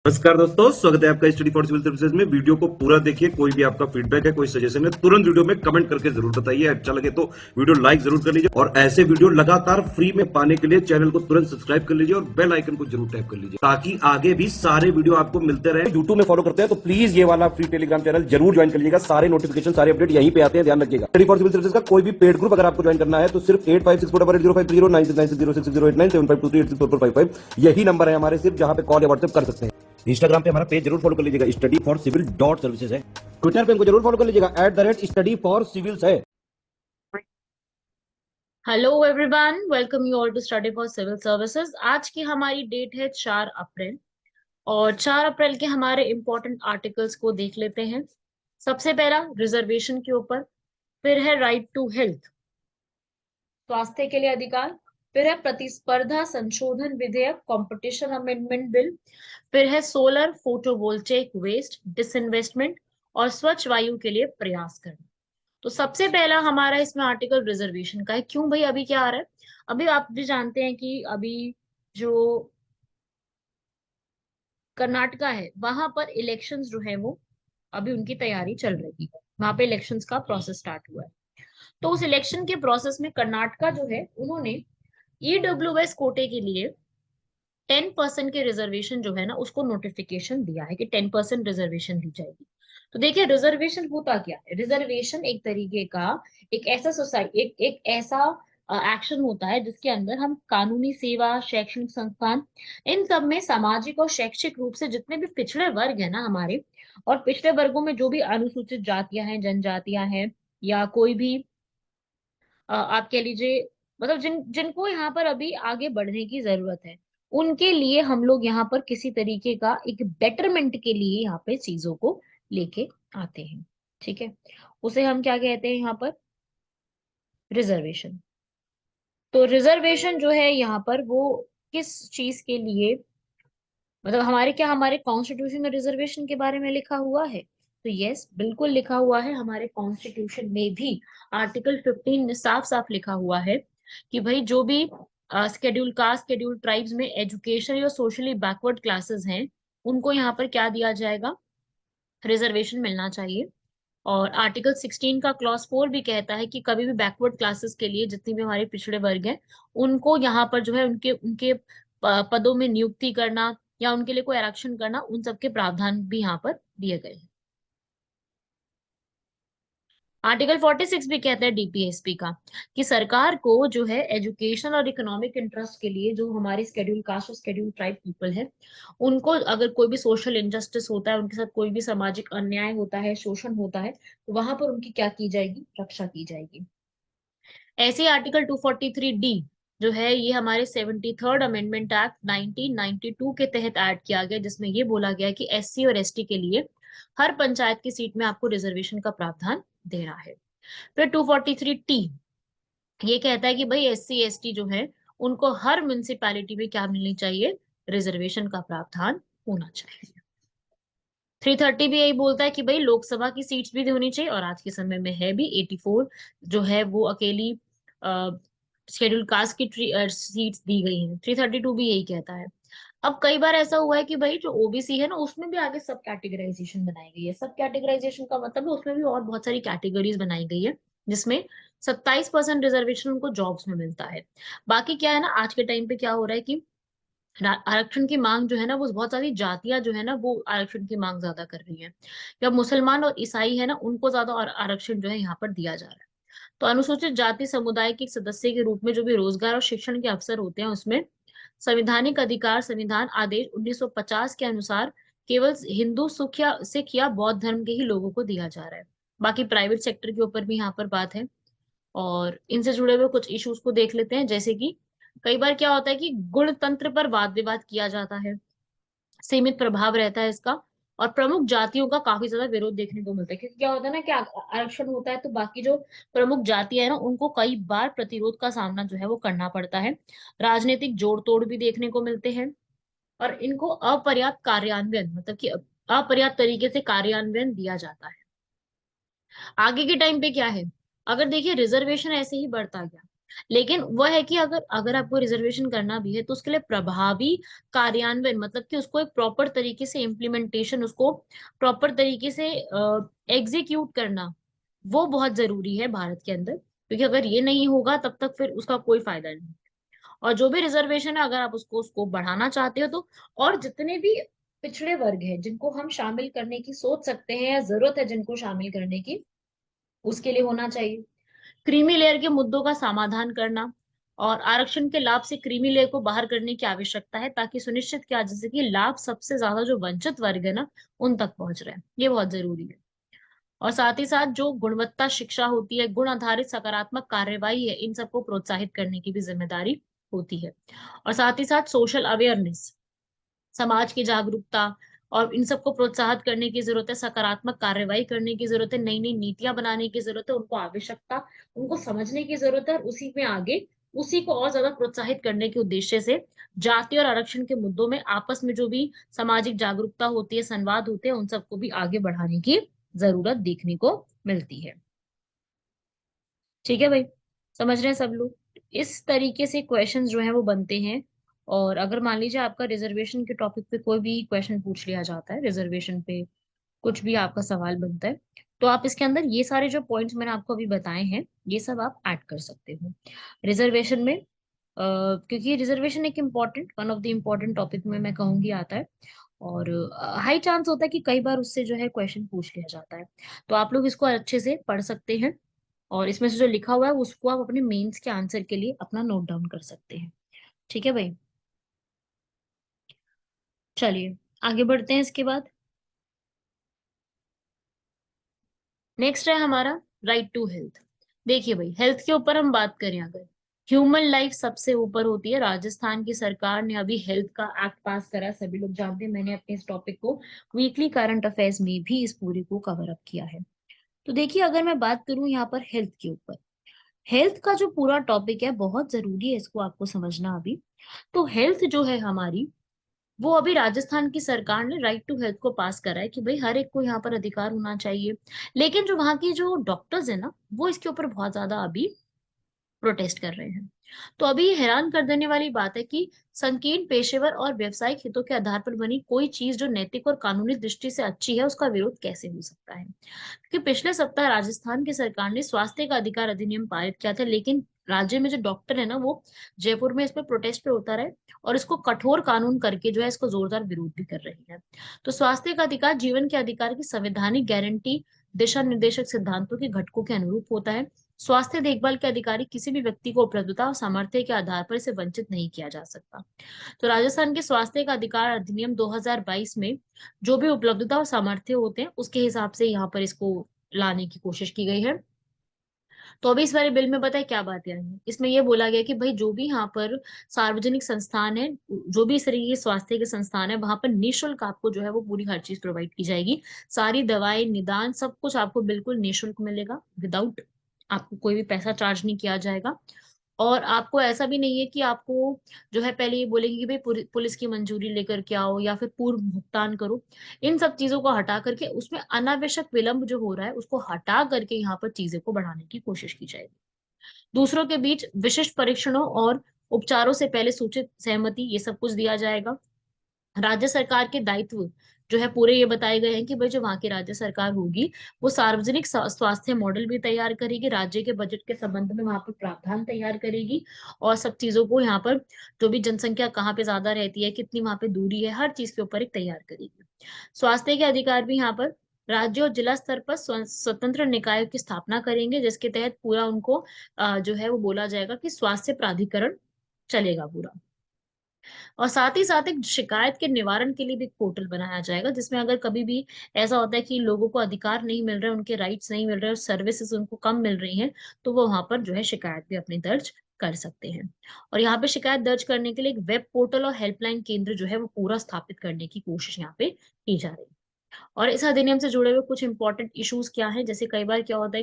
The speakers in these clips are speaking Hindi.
नमस्कार दोस्तों, स्वागत है आपका स्टडी फॉर सिविल सर्विसेज में। वीडियो को पूरा देखिए। कोई भी आपका फीडबैक है, कोई सजेशन है, तुरंत वीडियो में कमेंट करके जरूर बताइए। अच्छा लगे तो वीडियो लाइक जरूर कर लीजिए और ऐसे वीडियो लगातार फ्री में पाने के लिए चैनल को तुरंत सब्सक्राइब कर लीजिए और बेल आइकन को जरूर टैप कर लीजिए ताकि आगे भी सारे वीडियो आपको मिलते रहे। यूट्यूब में फॉलो करते हैं तो प्लीज ये वाला फ्री टेलीग्राम चैनल जरूर ज्वाइन कर लीजिएगा। सारे नोटिफिकेशन, सारे अपडेट यहीं पे आते हैं, ध्यान रखिएगा। स्टडी फॉर सिविल सर्विसेज का कोई भी पेड ग्रुप अगर आपको ज्वाइन करना है तो सिर्फ 85648053096960860894834455 यही नंबर है हमारे, सिर्फ जहां पे कॉल या व्हाट्सएप कर सकते हैं। इंस्टाग्राम पे हमारा पेज जरूर फॉलो कर लीजिएगा, study for civil dot services है। ट्विटर पे हमको जरूर फॉलो कर लीजिएगा, @स्टडी फॉर सिविल्स है। Hello everyone, welcome you all to study for civil services. आज की हमारी डेट है 4 अप्रैल और 4 अप्रैल के हमारे इंपॉर्टेंट आर्टिकल्स को देख लेते हैं। सबसे पहला रिजर्वेशन के ऊपर, फिर है राइट टू हेल्थ, स्वास्थ्य के लिए अधिकार, फिर है प्रतिस्पर्धा संशोधन विधेयक, कंपटीशन अमेंडमेंट बिल, फिर है सोलर फोटोवोल्टेइक वेस्ट डिसइन्वेस्टमेंट और स्वच्छ वायु के लिए प्रयास करना। तो सबसे पहला हमारा इसमें आर्टिकल रिजर्वेशन का है। क्यों भाई, अभी क्या आ रहा है? अभी आप भी जानते हैं कि अभी जो कर्नाटका है वहां पर इलेक्शंस जो है वो अभी उनकी तैयारी चल रही है। वहां पे इलेक्शंस का प्रोसेस स्टार्ट हुआ है। तो उस इलेक्शन के प्रोसेस में कर्नाटका जो है उन्होंने ईडब्ल्यूएस कोटे के लिए 10% के रिजर्वेशन जो है ना उसको नोटिफिकेशन दिया है कि 10% रिजर्वेशन दी जाएगी। तो देखिए, रिजर्वेशन होता क्या है? रिजर्वेशन एक तरीके का एक ऐसा सोसाइटी एक ऐसा एक्शन होता है जिसके अंदर हम कानूनी सेवा, शैक्षणिक संस्थान, इन सब में सामाजिक और शैक्षिक रूप से जितने भी पिछड़े वर्ग है ना हमारे, और पिछड़े वर्गों में जो भी अनुसूचित जातियां हैं, जनजातियां हैं, या कोई भी आप कह लीजिए, मतलब जिनको यहाँ पर अभी आगे बढ़ने की जरूरत है, उनके लिए हम लोग यहाँ पर किसी तरीके का एक बेटरमेंट के लिए यहाँ पे चीजों को लेके आते हैं। ठीक है, उसे हम क्या कहते हैं यहाँ पर? रिजर्वेशन। तो रिजर्वेशन जो है यहाँ पर वो किस चीज के लिए, मतलब हमारे कॉन्स्टिट्यूशन में रिजर्वेशन के बारे में लिखा हुआ है? तो यस, बिल्कुल लिखा हुआ है। हमारे कॉन्स्टिट्यूशन में भी आर्टिकल 15 में साफ साफ लिखा हुआ है कि भाई जो भी स्केड्यूल कास्ट, स्केड्यूल ट्राइब्स में एजुकेशन या सोशली बैकवर्ड क्लासेस हैं, उनको यहाँ पर क्या दिया जाएगा? रिजर्वेशन मिलना चाहिए। और आर्टिकल 16 का क्लॉज 4 भी कहता है कि कभी भी बैकवर्ड क्लासेस के लिए, जितनी भी हमारे पिछड़े वर्ग हैं, उनको यहाँ पर जो है उनके उनके पदों में नियुक्ति करना या उनके लिए कोई आरक्षण करना, उन सबके प्रावधान भी यहाँ पर दिए गए हैं। आर्टिकल 46 भी कहता है डीपीएसपी का कि सरकार को जो है एजुकेशन और इकोनॉमिक इंटरेस्ट के लिए, जो हमारी स्केड्यूल कास्ट और स्केड्यूल ट्राइब पीपल है, उनको अगर कोई भी सोशल इनजस्टिस होता है, उनके साथ कोई भी सामाजिक अन्याय होता है, शोषण होता है, तो वहां पर उनकी क्या की जाएगी? रक्षा की जाएगी। ऐसे ही आर्टिकल 243 डी जो है, ये हमारे 73rd अमेंडमेंट एक्ट 1992 के तहत ऐड किया गया, जिसमें ये बोला गया कि एससी और एसटी के लिए हर पंचायत की सीट में आपको रिजर्वेशन का प्रावधान देना है। फिर 243 टी ये कहता है कि भाई एससी एसटी जो है उनको हर म्युनिसिपैलिटी में क्या मिलनी चाहिए? रिजर्वेशन का प्रावधान होना चाहिए। 330 भी यही बोलता है कि भाई लोकसभा की सीट्स भी होनी चाहिए, और आज के समय में है भी 84 जो है वो अकेली शेड्यूल कास्ट की सीट्स दी गई हैं। 332 भी यही कहता है। अब कई बार ऐसा हुआ है कि भाई जो ओबीसी है ना, उसमें भी आगे सब कैटेगराइजेशन बनाई गई है। सब कैटेगराइजेशन का मतलब है उसमें भी और बहुत सारी कैटेगरीज बनाई गई है, जिसमें 27% रिजर्वेशन उनको जॉब्स में मिलता है। बाकी क्या है ना, आज के टाइम पे क्या हो रहा है कि आरक्षण की मांग जो है ना, वो बहुत सारी जातियां जो है ना वो आरक्षण की मांग ज्यादा कर रही है। या मुसलमान और ईसाई है ना, उनको ज्यादा और आरक्षण जो है यहाँ पर दिया जा रहा है। तो अनुसूचित जाति समुदाय के एक सदस्य के रूप में जो भी रोजगार और शिक्षण के अवसर होते हैं, उसमें संवैधानिक अधिकार संविधान आदेश 1950 के अनुसार केवल हिंदू, सिख या बौद्ध धर्म के ही लोगों को दिया जा रहा है। बाकी प्राइवेट सेक्टर के ऊपर भी यहाँ पर बात है। और इनसे जुड़े हुए कुछ इश्यूज को देख लेते हैं, जैसे कि कई बार क्या होता है कि गुणतंत्र पर वाद विवाद किया जाता है, सीमित प्रभाव रहता है इसका, और प्रमुख जातियों का काफी ज्यादा विरोध देखने को मिलता है। क्योंकि क्या होता है ना कि आरक्षण होता है तो बाकी जो प्रमुख जातियां है ना, उनको कई बार प्रतिरोध का सामना जो है वो करना पड़ता है। राजनीतिक जोड़ तोड़ भी देखने को मिलते हैं, और इनको अपर्याप्त कार्यान्वयन, मतलब कि अपर्याप्त तरीके से कार्यान्वयन दिया जाता है। आगे के टाइम पे क्या है, अगर देखिए रिजर्वेशन ऐसे ही बढ़ता गया लेकिन वह है कि अगर अगर आपको रिजर्वेशन करना भी है तो उसके लिए प्रभावी कार्यान्वयन, मतलब कि उसको एक प्रॉपर तरीके से इम्प्लीमेंटेशन, उसको प्रॉपर तरीके से एग्जीक्यूट करना, वो बहुत जरूरी है भारत के अंदर, क्योंकि अगर ये नहीं होगा तब तक फिर उसका कोई फायदा नहीं। और जो भी रिजर्वेशन है, अगर आप उसको उसको बढ़ाना चाहते हो तो, और जितने भी पिछड़े वर्ग हैं जिनको हम शामिल करने की सोच सकते हैं या जरूरत है जिनको शामिल करने की, उसके लिए होना चाहिए। क्रीमी लेयर के मुद्दों का समाधान करना और आरक्षण के लाभ से क्रीमी लेयर को बाहर करने की आवश्यकता है, ताकि सुनिश्चित किया जा सके कि लाभ सबसे ज्यादा जो वंचित वर्ग है ना, उन तक पहुंच रहे हैं। ये बहुत जरूरी है। और साथ ही साथ जो गुणवत्ता शिक्षा होती है, गुण आधारित सकारात्मक कार्यवाही है, इन सबको प्रोत्साहित करने की भी जिम्मेदारी होती है। और साथ ही साथ सोशल अवेयरनेस, समाज की जागरूकता, और इन सबको प्रोत्साहित करने की जरूरत है, सकारात्मक कार्रवाई करने की जरूरत है, नई नई नीतियां बनाने की जरूरत है, उनको आवश्यकता, उनको समझने की जरूरत है, और उसी में आगे उसी को और ज्यादा प्रोत्साहित करने के उद्देश्य से जाति और आरक्षण के मुद्दों में आपस में जो भी सामाजिक जागरूकता होती है, संवाद होते हैं, उन सबको भी आगे बढ़ाने की जरूरत देखने को मिलती है। ठीक है भाई, समझ रहे हैं सब लोग? इस तरीके से क्वेश्चंस जो है वो बनते हैं। और अगर मान लीजिए आपका रिजर्वेशन के टॉपिक पे कोई भी क्वेश्चन पूछ लिया जाता है, रिजर्वेशन पे कुछ भी आपका सवाल बनता है, तो आप इसके अंदर ये सारे जो पॉइंट्स मैंने आपको अभी बताए हैं, ये सब आप ऐड कर सकते हो रिजर्वेशन में। क्योंकि रिजर्वेशन एक important, one of the important topic में मैं कहूंगी आता है। और हाई चांस होता है कि कई बार उससे जो है क्वेश्चन पूछ लिया जाता है। तो आप लोग इसको अच्छे से पढ़ सकते हैं, और इसमें से जो लिखा हुआ है उसको आप अपने मेंस के आंसर के लिए अपना नोट डाउन कर सकते हैं। ठीक है भाई, चलिए आगे बढ़ते हैं इसके बाद। नेक्स्ट है हमारा राइट टू हेल्थ। देखिए भाई, हेल्थ के ऊपर हम बात करें, अगर ह्यूमन लाइफ सबसे ऊपर होती है, राजस्थान की सरकार ने अभी हेल्थ का एक्ट पास करा, सभी लोग जानते हैं। मैंने अपने इस टॉपिक को वीकली करंट अफेयर्स में भी इस पूरे को कवर अप किया है। तो देखिए, अगर मैं बात करूं यहाँ पर हेल्थ के ऊपर, हेल्थ का जो पूरा टॉपिक है बहुत जरूरी है, इसको आपको समझना अभी। तो हेल्थ जो है हमारी, वो अभी राजस्थान की सरकार ने राइट टू हेल्थ को पास करा है कि भाई हर एक को यहाँ पर अधिकार होना चाहिए। लेकिन जो वहाँ की जो डॉक्टर्स है ना, वो इसके ऊपर बहुत ज्यादा अभी प्रोटेस्ट कर रहे हैं। तो अभी ये हैरान कर देने वाली बात है कि संकीर्ण पेशेवर और व्यवसायिक हितों के आधार पर बनी कोई चीज जो नैतिक और कानूनी दृष्टि से अच्छी है, उसका विरोध कैसे हो सकता है। कि पिछले सप्ताह राजस्थान की सरकार ने स्वास्थ्य का अधिकार अधिनियम पारित किया था, लेकिन राज्य में जो डॉक्टर है ना, वो जयपुर में इस पे प्रोटेस्ट पे उतर है, और इसको कठोर कानून करके जो है इसको जोरदार विरोध भी कर रही है। तो स्वास्थ्य का अधिकार जीवन के अधिकार की संवैधानिक गारंटी, दिशा निर्देशक सिद्धांतों के घटकों के अनुरूप होता है। स्वास्थ्य देखभाल के अधिकारी किसी भी व्यक्ति को उपलब्धता और सामर्थ्य के आधार पर इसे वंचित नहीं किया जा सकता। तो राजस्थान के स्वास्थ्य का अधिकार अधिनियम 2022 में जो भी उपलब्धता और सामर्थ्य होते हैं, उसके हिसाब से यहाँ पर इसको लाने की कोशिश की गई है। तो अभी इस वाले बिल में पता है क्या बात आई है, इसमें ये बोला गया कि भाई जो भी यहाँ पर सार्वजनिक संस्थान है, जो भी इस तरीके के स्वास्थ्य के संस्थान है, वहां पर निःशुल्क आपको जो है वो पूरी हर चीज प्रोवाइड की जाएगी। सारी दवाएं, निदान, सब कुछ आपको बिल्कुल निःशुल्क मिलेगा, विदाउट, आपको कोई भी पैसा चार्ज नहीं किया जाएगा। और आपको ऐसा भी नहीं है कि आपको जो है पहले ये बोलेगी कि भाई पुलिस की मंजूरी लेकर के आओ या फिर पूर्व भुगतान करो। इन सब चीजों को हटा करके उसमें अनावश्यक विलंब जो हो रहा है उसको हटा करके यहाँ पर चीजें को बढ़ाने की कोशिश की जाएगी। दूसरों के बीच विशिष्ट परीक्षणों और उपचारों से पहले सूचित सहमति, ये सब कुछ दिया जाएगा। राज्य सरकार के दायित्व जो है पूरे ये बताए गए हैं कि भाई जो वहां की राज्य सरकार होगी, वो सार्वजनिक स्वास्थ्य मॉडल भी तैयार करेगी, राज्य के बजट के संबंध में वहां पर प्रावधान तैयार करेगी, और सब चीजों को यहाँ पर जो भी जनसंख्या कहाँ पे ज्यादा रहती है, कितनी वहां पे दूरी है, हर चीज के ऊपर एक तैयार करेगी। स्वास्थ्य के अधिकार भी यहाँ पर राज्य और जिला स्तर पर स्वतंत्र निकायों की स्थापना करेंगे, जिसके तहत पूरा उनको जो है वो बोला जाएगा कि स्वास्थ्य प्राधिकरण चलेगा पूरा। और साथ ही साथ एक शिकायत के निवारण के लिए भी एक पोर्टल बनाया जाएगा, जिसमें अगर कभी भी ऐसा होता है कि लोगों को अधिकार नहीं मिल रहे, उनके राइट्स नहीं मिल रहे और सर्विसेज उनको कम मिल रही हैं, तो वो वहां पर जो है शिकायत भी अपनी दर्ज कर सकते हैं। और यहाँ पे शिकायत दर्ज करने के लिए एक वेब पोर्टल और हेल्पलाइन केंद्र जो है वो पूरा स्थापित करने की कोशिश यहाँ पे की जा रही है। और इस अधिनियम से जुड़े हुए कुछ इंपॉर्टेंट इश्यूज क्या है, जैसे कई बार क्या होता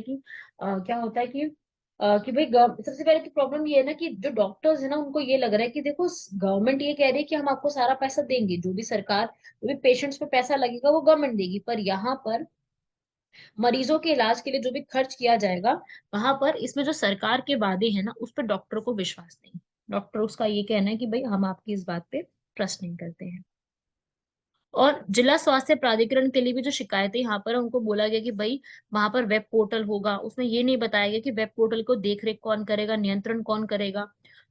है कि कि भाई सबसे पहले तो प्रॉब्लम ये है ना कि जो डॉक्टर्स है ना, उनको ये लग रहा है कि देखो गवर्नमेंट ये कह रही है कि हम आपको सारा पैसा देंगे, जो भी सरकार, जो भी पेशेंट्स पे पैसा लगेगा वो गवर्नमेंट देगी, पर यहाँ पर मरीजों के इलाज के लिए जो भी खर्च किया जाएगा वहां पर, इसमें जो सरकार के वादे हैं ना, उस पर डॉक्टर को विश्वास नहीं। डॉक्टर उसका ये कहना है कि भाई हम आपकी इस बात पे ट्रस्ट नहीं करते हैं। और जिला स्वास्थ्य प्राधिकरण के लिए भी जो शिकायतें यहाँ पर है, उनको बोला गया कि भाई वहां पर वेब पोर्टल होगा, उसमें ये नहीं बताया गया कि वेब पोर्टल को देख रेख कौन करेगा, नियंत्रण कौन करेगा।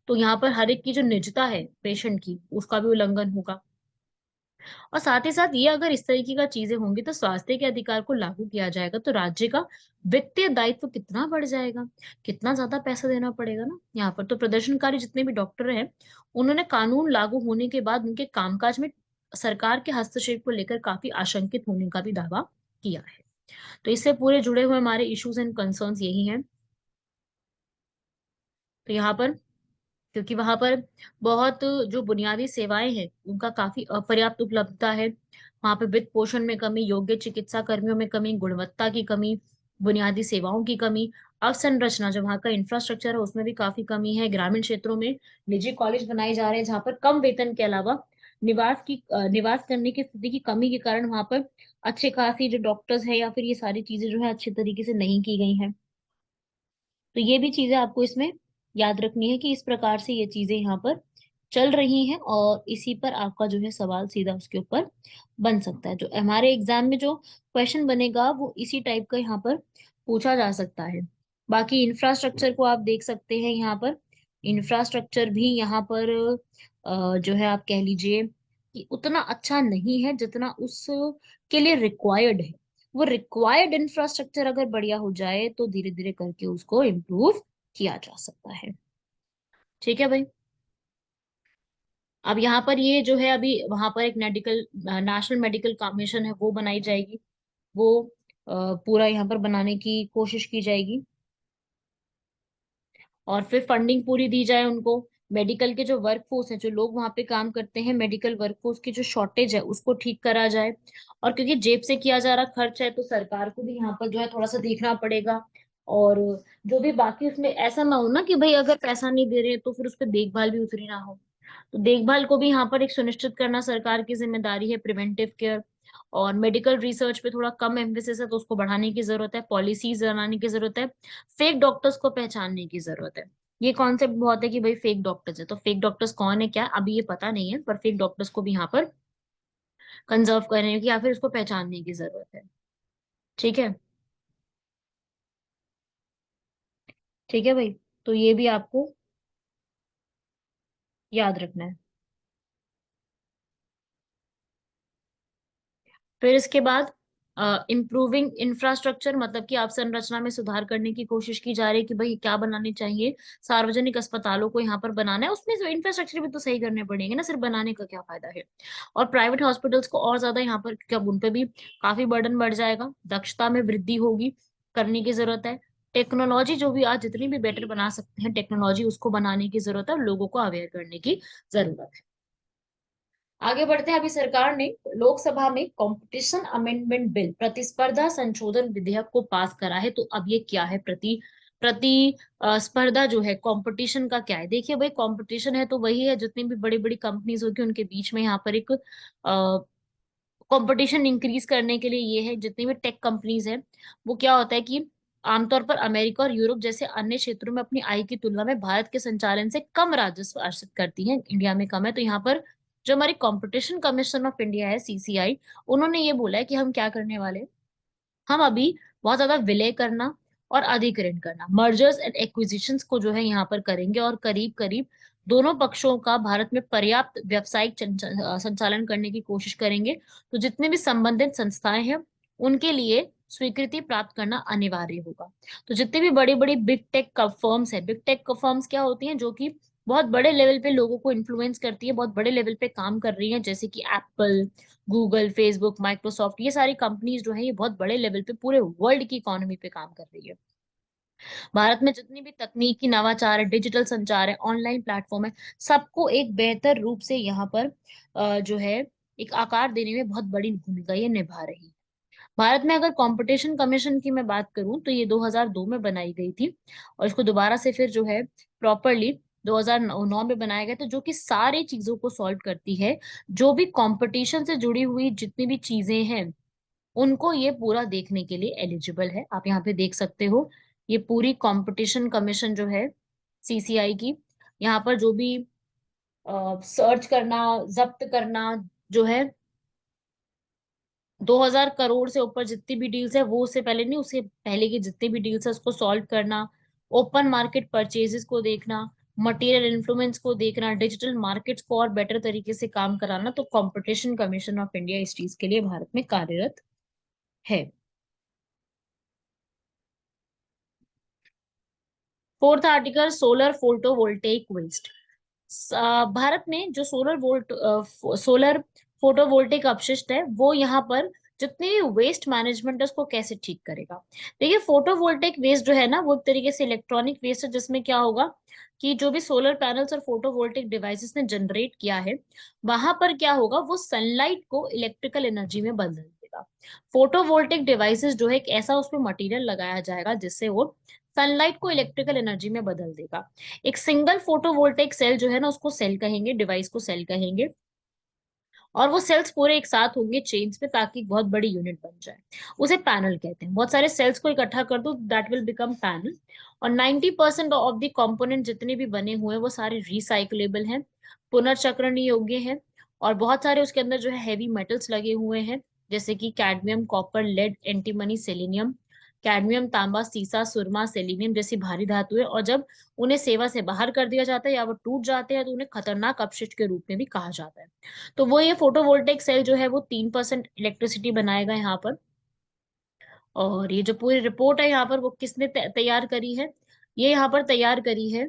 तो यहाँ पर हर एक की जो निजता है पेशेंट की, उसका भी उल्लंघन होगा। और साथ ही साथ ये अगर इस तरीके का चीजें होंगी तो स्वास्थ्य के अधिकार को लागू किया जाएगा तो राज्य का वित्तीय दायित्व कितना बढ़ जाएगा, कितना ज्यादा पैसा देना पड़ेगा ना यहाँ पर। तो प्रदर्शनकारी जितने भी डॉक्टर हैं, उन्होंने कानून लागू होने के बाद उनके कामकाज में सरकार के हस्तक्षेप को लेकर काफी आशंकित होने का भी दावा किया है। तो इससे पूरे जुड़े हुए हमारे इश्यूज एंड कंसर्न्स यही हैं। तो यहाँ पर, क्योंकि वहां पर बहुत जो बुनियादी सेवाएं हैं उनका काफी अपर्याप्त उपलब्धता है। वहां पे वित्त पोषण में कमी, योग्य चिकित्सा कर्मियों में कमी, गुणवत्ता की कमी, बुनियादी सेवाओं की कमी, अवसंरचना जो वहाँ का इंफ्रास्ट्रक्चर है उसमें भी काफी कमी है। ग्रामीण क्षेत्रों में निजी कॉलेज बनाए जा रहे हैं जहाँ पर कम वेतन के अलावा निवास करने की स्थिति की कमी के कारण वहां पर अच्छे खासी जो डॉक्टर्स है या फिर ये सारी चीजें जो है अच्छे तरीके से नहीं की गई हैं। तो ये भी चीजें आपको इसमें याद रखनी है कि इस प्रकार से ये चीजें यहाँ पर चल रही हैं, और इसी पर आपका जो है सवाल सीधा उसके ऊपर बन सकता है। जो हमारे एग्जाम में जो क्वेश्चन बनेगा वो इसी टाइप का यहाँ पर पूछा जा सकता है। बाकी इंफ्रास्ट्रक्चर को आप देख सकते हैं यहाँ पर। इंफ्रास्ट्रक्चर भी यहाँ पर जो है आप कह लीजिए कि उतना अच्छा नहीं है जितना उस के लिए रिक्वायर्ड है। वो रिक्वायर्ड इंफ्रास्ट्रक्चर अगर बढ़िया हो जाए तो धीरे धीरे करके उसको इम्प्रूव किया जा सकता है। ठीक है भाई। अब यहाँ पर ये जो है अभी वहां पर एक मेडिकल नेशनल मेडिकल कमीशन है वो बनाई जाएगी। वो पूरा यहाँ पर बनाने की कोशिश की जाएगी, और फिर फंडिंग पूरी दी जाए उनको। मेडिकल के जो वर्कफोर्स है, जो लोग वहां पे काम करते हैं, मेडिकल वर्कफोर्स की जो शॉर्टेज है उसको ठीक करा जाए। और क्योंकि जेब से किया जा रहा खर्च है तो सरकार को भी यहाँ पर जो है थोड़ा सा देखना पड़ेगा। और जो भी बाकी उसमें ऐसा ना हो ना कि भाई अगर पैसा नहीं दे रहे तो फिर उस पर देखभाल भी उतरी ना हो। तो देखभाल को भी यहाँ पर एक सुनिश्चित करना सरकार की जिम्मेदारी है, प्रिवेंटिव केयर। और मेडिकल रिसर्च पे थोड़ा कम एम्फेसिस है तो उसको बढ़ाने की जरूरत है, पॉलिसीज बनाने की जरूरत है, फेक डॉक्टर्स को पहचानने की जरूरत है। ये कॉन्सेप्ट बहुत है कि भाई फेक डॉक्टर्स है, तो फेक डॉक्टर्स कौन है क्या अभी ये पता नहीं है, पर फेक डॉक्टर्स को भी यहाँ पर कंजर्व करने की या फिर उसको पहचानने की जरूरत है। ठीक है। ठीक है भाई। तो ये भी आपको याद रखना है। फिर इसके बाद इम्प्रूविंग इंफ्रास्ट्रक्चर, मतलब कि अवसंरचना में सुधार करने की कोशिश की जा रही है कि भाई क्या बनाने चाहिए। सार्वजनिक अस्पतालों को यहाँ पर बनाना है, उसमें इंफ्रास्ट्रक्चर भी तो सही करने पड़ेंगे ना, सिर्फ बनाने का क्या फायदा है। और प्राइवेट हॉस्पिटल्स को और ज्यादा यहाँ पर, क्योंकि अब उन पे भी काफी बर्डन बढ़ जाएगा, दक्षता में वृद्धि होगी, करने की जरूरत है। टेक्नोलॉजी जो भी आज जितनी भी बेटर बना सकते हैं टेक्नोलॉजी, उसको बनाने की जरूरत है और लोगों को अवेयर करने की जरूरत है। आगे बढ़ते हैं। अभी सरकार ने लोकसभा में कंपटीशन अमेंडमेंट बिल, प्रतिस्पर्धा संशोधन विधेयक को पास करा है। तो अब ये क्या है, प्रति प्रति स्पर्धा जो है, कंपटीशन का क्या है। देखिए भाई, कंपटीशन है तो वही है, जितनी भी बड़ी बड़ी कंपनीज होगी उनके बीच में यहाँ पर एक कंपटीशन इंक्रीज करने के लिए ये है। जितनी भी टेक कंपनीज है, वो क्या होता है कि आमतौर पर अमेरिका और यूरोप जैसे अन्य क्षेत्रों में अपनी आय की तुलना में भारत के संचालन से कम राजस्व अर्जित करती हैं, इंडिया में कम है। तो यहाँ पर जो हमारी कंपटीशन कमीशन ऑफ इंडिया है, सीसीआई, उन्होंने ये बोला है कि हम क्या करने वाले हैं, हम अभी बहुत ज्यादा विलय करना और अधिग्रहण करना, मर्जर्स एंड एक्विजिशंस को जो है यहाँ पर करेंगे, और करीब करीब दोनों पक्षों का भारत में पर्याप्त व्यावसायिक संचालन करने की कोशिश करेंगे। तो जितने भी संबंधित संस्थाएं हैं उनके लिए स्वीकृति प्राप्त करना अनिवार्य होगा। तो जितने भी बड़ी बड़ी बिग टेक फर्म्स है, बिग टेक फर्म्स क्या होती हैं, जो कि बहुत बड़े लेवल पे लोगों को इन्फ्लुएंस करती है, बहुत बड़े लेवल पे काम कर रही है, जैसे कि एप्पल, गूगल, फेसबुक, माइक्रोसॉफ्ट, ये सारी कंपनीज जो है ये बहुत बड़े लेवल पे पूरे वर्ल्ड की इकोनॉमी पे काम कर रही है। भारत में जितनी भी तकनीकी नवाचार है, डिजिटल संचार है, ऑनलाइन प्लेटफॉर्म है, सबको एक बेहतर रूप से यहाँ पर जो है एक आकार देने में बहुत बड़ी भूमिका ये निभा रही है। भारत में अगर कंपटीशन कमीशन की मैं बात करूं तो ये 2002 में बनाई गई थी, और इसको दोबारा से फिर जो है प्रॉपरली 2009 में बनाया गया था, जो कि सारी चीजों को सॉल्व करती है। जो भी कंपटीशन से जुड़ी हुई जितनी भी चीजें हैं, उनको ये पूरा देखने के लिए एलिजिबल है। आप यहाँ पे देख सकते हो, ये पूरी कंपटीशन कमीशन जो है सीसीआई की, यहाँ पर जो भी सर्च करना, जब्त करना जो है, 2000 करोड़ से ऊपर जितनी भी डील्स है, वो उससे पहले नहीं, उससे पहले की जितनी भी डील्स है उसको सॉल्व करना, ओपन मार्केट परचेजेस को देखना, मटेरियल इन्फ्लुएंस को देखना, डिजिटल मार्केट्स को और बेटर तरीके से काम कराना। तो कंपटीशन कमीशन ऑफ इंडिया इस चीज के लिए भारत में कार्यरत है। Fourth article, solar photovoltaic waste. भारत में जो सोलर फोटोवोल्टेइक अपशिष्ट है, वो यहाँ पर जितने भी वेस्ट मैनेजमेंट है उसको कैसे ठीक करेगा। देखिए, फोटोवोल्टेइक वेस्ट जो है ना, वो एक तरीके से इलेक्ट्रॉनिक वेस्ट है, जिसमें क्या होगा कि जो भी सोलर पैनल्स और फोटोवोल्टेइक डिवाइसेस ने जनरेट किया है, वहां पर क्या होगा, वो सनलाइट को इलेक्ट्रिकल एनर्जी में बदल देगा। फोटोवोल्टेइक डिवाइसेस जो है, एक ऐसा उसमें मटेरियल लगाया जाएगा जिससे वो सनलाइट को इलेक्ट्रिकल एनर्जी में बदल देगा। एक सिंगल फोटोवोल्टेइक सेल जो है ना, उसको सेल कहेंगे, डिवाइस को सेल कहेंगे, और वो सेल्स पूरे एक साथ होंगे चेन्स पे, ताकि एक बहुत बड़ी यूनिट बन जाए। उसे पैनल कहते हैं। बहुत सारे सेल्स को इकट्ठा कर दो, दैट विल बिकम पैनल। और 90% ऑफ द कंपोनेंट जितने भी बने हुए हैं वो सारे रिसाइकलेबल हैं, पुनर्चक्रण योग्य हैं। और बहुत सारे उसके अंदर जो है हैवी मेटल्स लगे हुए हैं, जैसे कि cadmium, copper, lead, antimony, selenium. Cadmium, तांबा, सीसा, सुरमा, सेलेनियम जैसी भारी धातुएं, और जब उन्हें सेवा से बाहर कर दिया जाता है या वो टूट जाते हैं तो उन्हें खतरनाक अपशिष्ट के रूप में भी कहा जाता है। तो वो ये फोटोवोल्टेइक सेल जो है वो 3% इलेक्ट्रिसिटी बनाएगा यहाँ पर। और ये जो पूरी रिपोर्ट है यहाँ पर, वो किसने तैयार करी है? ये यहाँ पर तैयार करी है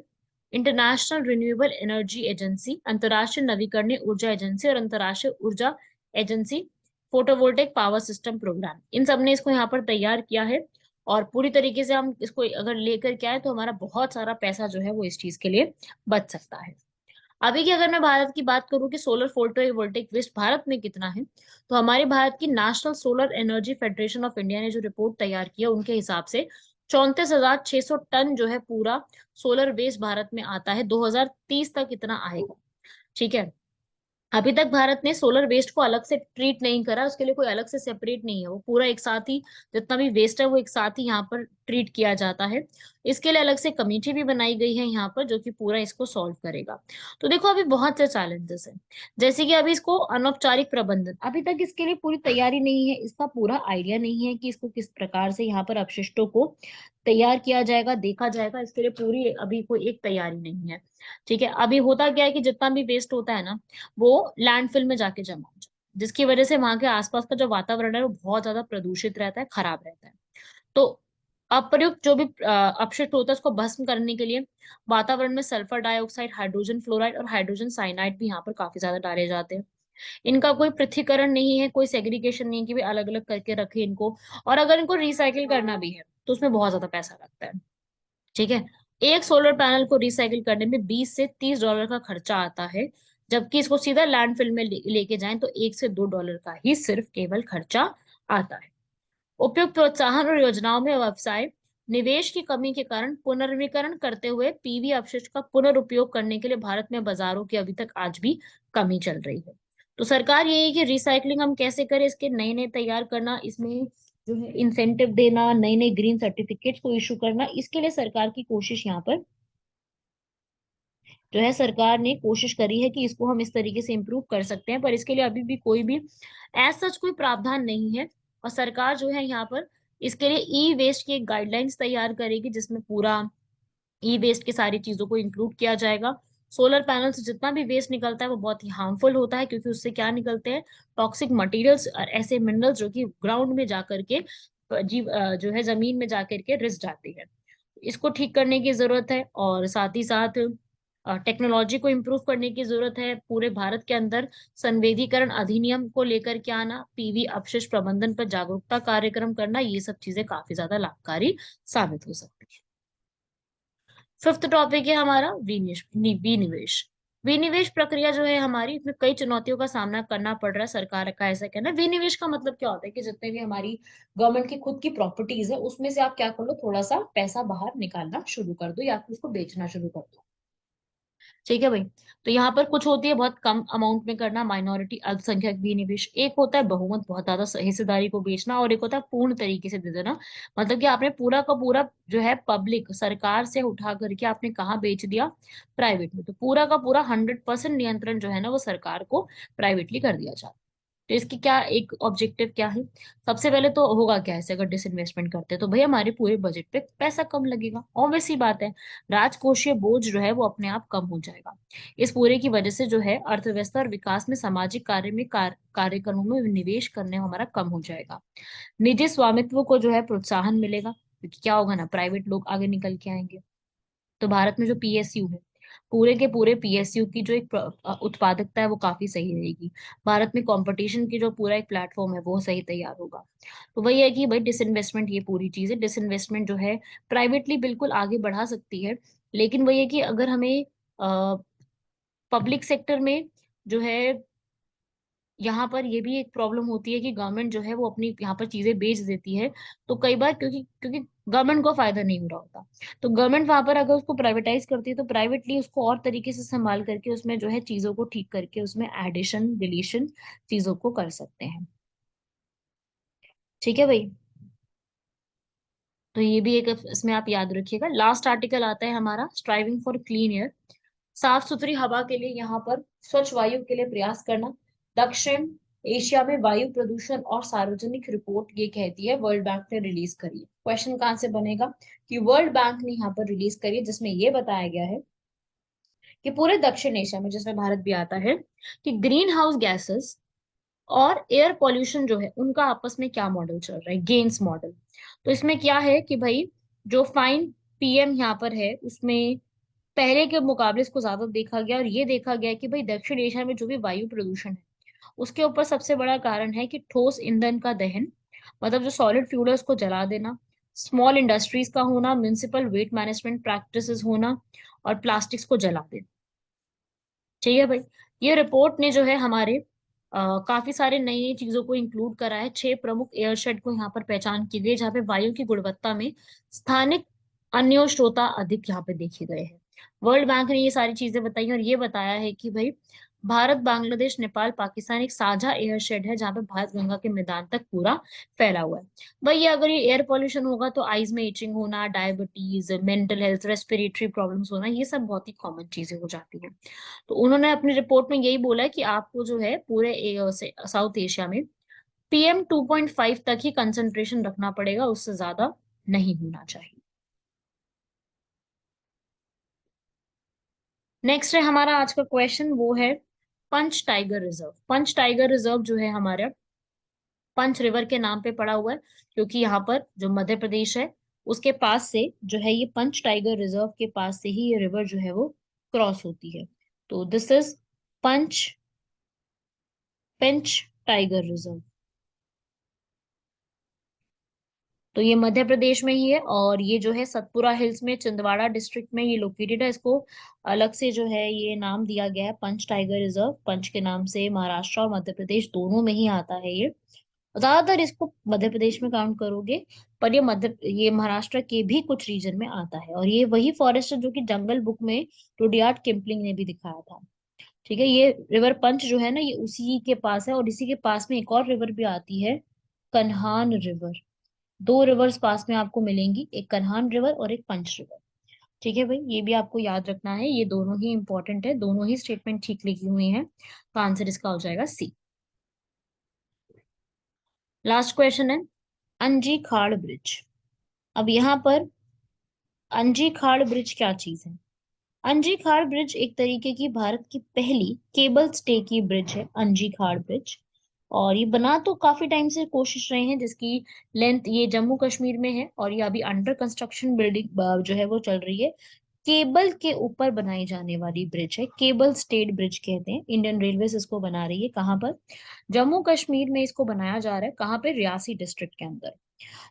इंटरनेशनल रिन्यूएबल एनर्जी एजेंसी, अंतर्राष्ट्रीय नवीकरणीय ऊर्जा एजेंसी और अंतर्राष्ट्रीय ऊर्जा agency photovoltaic power system programme, इन सब ने इसको यहाँ पर तैयार किया है। और पूरी तरीके से हम इसको अगर लेकर के आए तो हमारा बहुत सारा पैसा जो है वो इस चीज के लिए बच सकता है। अभी की अगर मैं भारत की बात करूं कि सोलर फोटोवोल्टेइक वेस्ट भारत में कितना है, तो हमारे भारत की national solar energy federation of India ने जो रिपोर्ट तैयार किया, उनके हिसाब से 34,600 टन जो है पूरा सोलर वेस्ट भारत में आता है। 2030 तक इतना आएगा। ठीक है। अभी तक भारत ने सोलर वेस्ट को अलग से ट्रीट नहीं करा, उसके लिए कोई अलग से सेपरेट नहीं है, वो पूरा एक साथ ही, जितना भी वेस्ट है वो एक साथ ही यहाँ पर ट्रीट किया जाता है। इसके लिए अलग से कमेटी भी बनाई गई है यहाँ पर, जो कि पूरा इसको सॉल्व करेगा। तो देखो, अभी बहुत से चैलेंजेस हैं, जैसे कि अभी इसको अनौपचारिक प्रबंधन, अभी तक इसके लिए पूरी तैयारी नहीं है, इसका पूरा आइडिया नहीं है कि इसको किस प्रकार से यहाँ पर अपशिष्टों को तैयार किया जाएगा, देखा जाएगा, इसके लिए पूरी अभी कोई एक तैयारी नहीं है। ठीक है। अभी होता क्या है कि जितना भी वेस्ट होता है ना, वो लैंडफिल में जाके जमा हो जाता है, जिसकी वजह से वहां के आसपास का जो वातावरण है वो बहुत ज्यादा प्रदूषित रहता है, खराब रहता है। तो अप्रयुक्त जो भी अपशिष्ट होता है उसको भस्म करने के लिए वातावरण में सल्फर डाइऑक्साइड, हाइड्रोजन फ्लोराइड और हाइड्रोजन साइनाइड भी यहाँ पर काफी ज्यादा डाले जाते हैं। इनका कोई पृथक्करण नहीं है, कोई सेग्रीगेशन नहीं है कि भी अलग अलग करके रखे इनको। और अगर इनको रिसाइकिल करना भी है तो उसमें बहुत ज्यादा पैसा लगता है। ठीक है। एक सोलर पैनल को रिसाइकिल करने में 20 से 30 डॉलर का खर्चा आता है, जबकि इसको सीधा लैंडफिल में लेके जाएं तो 1 से 2 डॉलर का ही सिर्फ केवल खर्चा आता है। उपयुक्त प्रोत्साहन और योजनाओं में व्यवसाय निवेश की कमी के कारण पुनर्नवीकरण करते हुए पीवी अपशिष्ट का पुनर्उपयोग करने के लिए भारत में बाजारों की अभी तक आज भी कमी चल रही है। तो सरकार यही है कि रिसाइकलिंग हम कैसे करें, इसके नए नए तैयार करना, इसमें जो है इंसेंटिव देना, नए नए ग्रीन सर्टिफिकेट्स को इशू करना, इसके लिए सरकार की कोशिश यहाँ पर जो है, सरकार ने कोशिश करी है कि इसको हम इस तरीके से इम्प्रूव कर सकते हैं। पर इसके लिए अभी भी कोई भी एज सच कोई प्रावधान नहीं है। और सरकार जो है यहाँ पर इसके लिए ई वेस्ट की एक गाइडलाइंस तैयार करेगी, जिसमें पूरा ई वेस्ट की सारी चीजों को इंक्लूड किया जाएगा। सोलर पैनल से जितना भी वेस्ट निकलता है वो बहुत ही हार्मफुल होता है, क्योंकि उससे क्या निकलते हैं, टॉक्सिक मटेरियल्स और ऐसे मिनरल्स जो कि ग्राउंड में जाकर के जो है जमीन में जाकर के रिस जाती है। इसको ठीक करने की जरूरत है, और साथ ही साथ टेक्नोलॉजी को इम्प्रूव करने की जरूरत है। पूरे भारत के अंदर संवेदीकरण अधिनियम को लेकर के आना, पीवी अपशिष्ट प्रबंधन पर जागरूकता कार्यक्रम करना, ये सब चीजें काफी ज्यादा लाभकारी साबित हो सकती है। फिफ्थ टॉपिक है हमारा विनिवेश। विनिवेश प्रक्रिया जो है हमारी, इसमें कई चुनौतियों का सामना करना पड़ रहा है। सरकार का ऐसा कहना है, विनिवेश का मतलब क्या होता है कि जितने भी हमारी गवर्नमेंट की खुद की प्रॉपर्टीज है, उसमें से आप क्या कर लो, थोड़ा सा पैसा बाहर निकालना शुरू कर दो या फिर उसको बेचना शुरू कर दो। ठीक है भाई। तो यहाँ पर कुछ होती है बहुत कम अमाउंट में करना, माइनॉरिटी अल्पसंख्यक भी निवेश, एक होता है बहुमत बहुत ज्यादा हिस्सेदारी को बेचना, और एक होता है पूर्ण तरीके से दे देना। मतलब कि आपने पूरा का पूरा जो है पब्लिक सरकार से उठा करके आपने कहाँ बेच दिया, प्राइवेट में। तो पूरा का पूरा 100% नियंत्रण जो है ना वो सरकार को प्राइवेटली कर दिया जाता है। तो इसकी क्या एक ऑब्जेक्टिव क्या है? सबसे पहले तो होगा क्या ऐसे अगर डिसइन्वेस्टमेंट करते हैं, तो भाई हमारे पूरे बजट पे पैसा कम लगेगा, ऑब्वियस सी बात है। राजकोषीय बोझ जो है वो अपने आप कम हो जाएगा। इस पूरे की वजह से जो है अर्थव्यवस्था और विकास में सामाजिक कार्य में कार्यक्रमों में निवेश करने हमारा कम हो जाएगा। निजी स्वामित्व को जो है प्रोत्साहन मिलेगा, क्योंकि क्या होगा ना, प्राइवेट लोग आगे निकल के आएंगे। तो भारत में जो पीएसयू है, पूरे के पूरे पीएसयू की जो एक उत्पादकता है वो काफी सही रहेगी। भारत में कंपटीशन की जो पूरा एक प्लेटफॉर्म है वो सही तैयार होगा। तो वही है कि भाई डिसइन्वेस्टमेंट, ये पूरी चीज है। डिसइन्वेस्टमेंट जो है प्राइवेटली बिल्कुल आगे बढ़ा सकती है, लेकिन वही है कि अगर हमें पब्लिक सेक्टर में जो है, यहाँ पर ये भी एक प्रॉब्लम होती है कि गवर्नमेंट जो है वो अपनी यहाँ पर चीजें बेच देती है। तो कई बार क्योंकि क्योंकि गवर्नमेंट को फायदा नहीं हो रहा होता, तो गवर्नमेंट वहां पर अगर उसको प्राइवेटाइज करती है तो प्राइवेटली उसको और तरीके से संभाल करके उसमें जो है चीजों को ठीक करके उसमें एडिशन डिलीशन चीजों को कर सकते हैं। ठीक है भाई। तो ये भी एक इसमें आप याद रखिएगा। लास्ट आर्टिकल आता है हमारा स्ट्राइविंग फॉर क्लीन एयर, साफ सुथरी हवा के लिए, यहाँ पर स्वच्छ वायु के लिए प्रयास करना। दक्षिण एशिया में वायु प्रदूषण और सार्वजनिक रिपोर्ट ये कहती है, वर्ल्ड बैंक ने रिलीज करी है। क्वेश्चन कहाँ से बनेगा कि वर्ल्ड बैंक ने यहाँ पर रिलीज करी है, जिसमें ये बताया गया है कि पूरे दक्षिण एशिया में, जिसमें भारत भी आता है, कि ग्रीन हाउस गैसेस और एयर पॉल्यूशन जो है उनका आपस में क्या मॉडल चल रहा है, गेन्स मॉडल। तो इसमें क्या है कि भाई जो फाइन पीएम यहाँ पर है उसमें पहले के मुकाबले इसको ज्यादा देखा गया, और ये देखा गया कि भाई दक्षिण एशिया में जो भी वायु प्रदूषण है उसके ऊपर सबसे बड़ा कारण है कि ठोस ईंधन का दहन, मतलब जो सॉलिड फ्यूल है उसको जला देना, स्मॉल इंडस्ट्रीज का होना, म्युनिसिपल वेस्ट मैनेजमेंट प्रैक्टिसेस होना, और प्लास्टिक्स को जला देना। ठीक है भाई। ये रिपोर्ट ने जो है हमारे काफी सारे नई नई चीजों को इंक्लूड करा है। 6 प्रमुख एयरशेड को यहाँ पर पहचान की गई जहाँ पे वायु की गुणवत्ता में स्थानिक अन्योष्णता अधिक यहाँ पे देखे गए हैं। वर्ल्ड बैंक ने ये सारी चीजें बताई और ये बताया है कि भाई भारत बांग्लादेश नेपाल पाकिस्तान एक साझा एयरशेड है जहाँ पे भारत गंगा के मैदान तक पूरा फैला हुआ है। भाई ये अगर ये एयर पोल्यूशन होगा तो आईज में इचिंग होना, diabetes, mental health, respiratory problems होना, ये सब बहुत ही कॉमन चीजें हो जाती हैं। तो उन्होंने अपनी रिपोर्ट में यही बोला है कि आपको जो है पूरे साउथ एशिया में PM 2.5 तक ही कंसंट्रेशन रखना पड़ेगा, उससे ज्यादा नहीं होना चाहिए। नेक्स्ट है हमारा आज का क्वेश्चन, वो है पंच टाइगर रिजर्व। पंच टाइगर रिजर्व जो है हमारा पंच रिवर के नाम पे पड़ा हुआ है, क्योंकि यहाँ पर जो मध्य प्रदेश है उसके पास से जो है ये पंच टाइगर रिजर्व के पास से ही ये रिवर जो है वो क्रॉस होती है। तो this is Pench Pench tiger reserve. तो ये मध्य प्रदेश में ही है, और ये जो है सतपुरा हिल्स में छिंदवाड़ा डिस्ट्रिक्ट में ये लोकेटेड है। इसको अलग से जो है ये नाम दिया गया है पंच टाइगर रिजर्व। पंच के नाम से महाराष्ट्र और मध्य प्रदेश दोनों में ही आता है ये। ज्यादातर इसको मध्य प्रदेश में काउंट करोगे, पर ये महाराष्ट्र के भी कुछ रीजन में आता है। और ये वही फॉरेस्ट है जो कि जंगल बुक में रुडयार्ड किपलिंग ने भी दिखाया था। ठीक है। ये रिवर पंच जो है ना ये उसी के पास है, और इसी के पास में एक और रिवर भी आती है, कन्हान रिवर। दो रिवर्स पास में आपको मिलेंगी, एक कन्हान रिवर और एक पंच रिवर। ठीक है भाई, ये भी आपको याद रखना है, ये दोनों ही इंपॉर्टेंट है, दोनों ही स्टेटमेंट ठीक लिखी हुई है। तो आंसर इसका हो जाएगा सी। लास्ट क्वेश्चन है अंजी खाड़ ब्रिज। अब यहाँ पर अंजी खाड़ ब्रिज क्या चीज है? अंजी खाड़ ब्रिज एक तरीके की भारत की पहली केबल स्टे की ब्रिज है, अंजी खाड़ ब्रिज। और ये बना तो काफी टाइम से कोशिश रहे हैं, जिसकी लेंथ ये जम्मू कश्मीर में है, और ये अभी अंडर कंस्ट्रक्शन बिल्डिंग जो है वो चल रही है। केबल के ऊपर बनाई जाने वाली ब्रिज है, केबल स्टेड ब्रिज कहते हैं। इंडियन रेलवे इसको बना रही है, कहाँ पर? जम्मू कश्मीर में इसको बनाया जा रहा है, कहाँ पे? रियासी डिस्ट्रिक्ट के अंदर।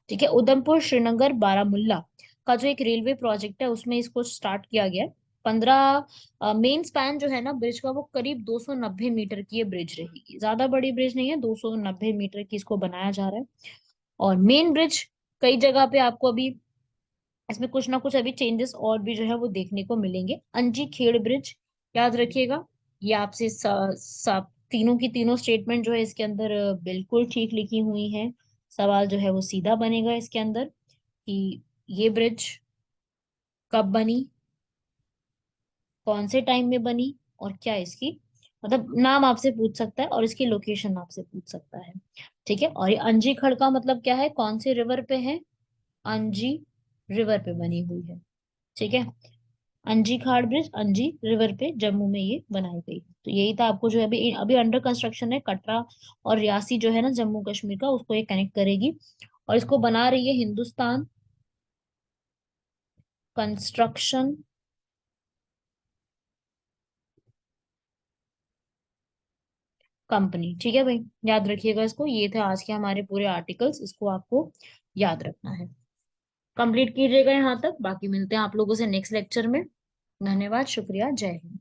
ठीक है। उधमपुर श्रीनगर बारामुल्ला का जो एक रेलवे प्रोजेक्ट है उसमें इसको स्टार्ट किया गया है। 15 मेन स्पैन जो है ना ब्रिज का वो करीब 290 मीटर की ये ब्रिज रहेगी, ज्यादा बड़ी ब्रिज नहीं है, 290 मीटर की इसको बनाया जा रहा है। और मेन ब्रिज कई जगह पे आपको अभी इसमें कुछ ना कुछ अभी चेंजेस और भी जो है वो देखने को मिलेंगे। अंजी खेड़ ब्रिज याद रखिएगा। ये आपसे तीनों की तीनों स्टेटमेंट जो है इसके अंदर बिल्कुल ठीक लिखी हुई है। सवाल जो है वो सीधा बनेगा इसके अंदर कि ये ब्रिज कब बनी, कौन से टाइम में बनी, और क्या इसकी मतलब नाम आपसे पूछ सकता है और इसकी लोकेशन आपसे पूछ सकता है। ठीक है। और ये अंजी खड़का मतलब क्या है, कौन से रिवर पे है, अंजी रिवर पे बनी हुई है। ठीक है। अंजी खाड़ ब्रिज अंजी रिवर पे जम्मू में ये बनाई गई है। तो यही था आपको जो है अभी अभी अंडर कंस्ट्रक्शन है, कटरा और रियासी जो है ना जम्मू कश्मीर का, उसको ये कनेक्ट करेगी। और इसको बना रही है हिंदुस्तान कंस्ट्रक्शन कंपनी। ठीक है भाई, याद रखिएगा इसको। ये थे आज के हमारे पूरे आर्टिकल्स, इसको आपको याद रखना है। कंप्लीट कीजिएगा यहाँ तक, बाकी मिलते हैं आप लोगों से नेक्स्ट लेक्चर में। धन्यवाद, शुक्रिया, जय हिंद।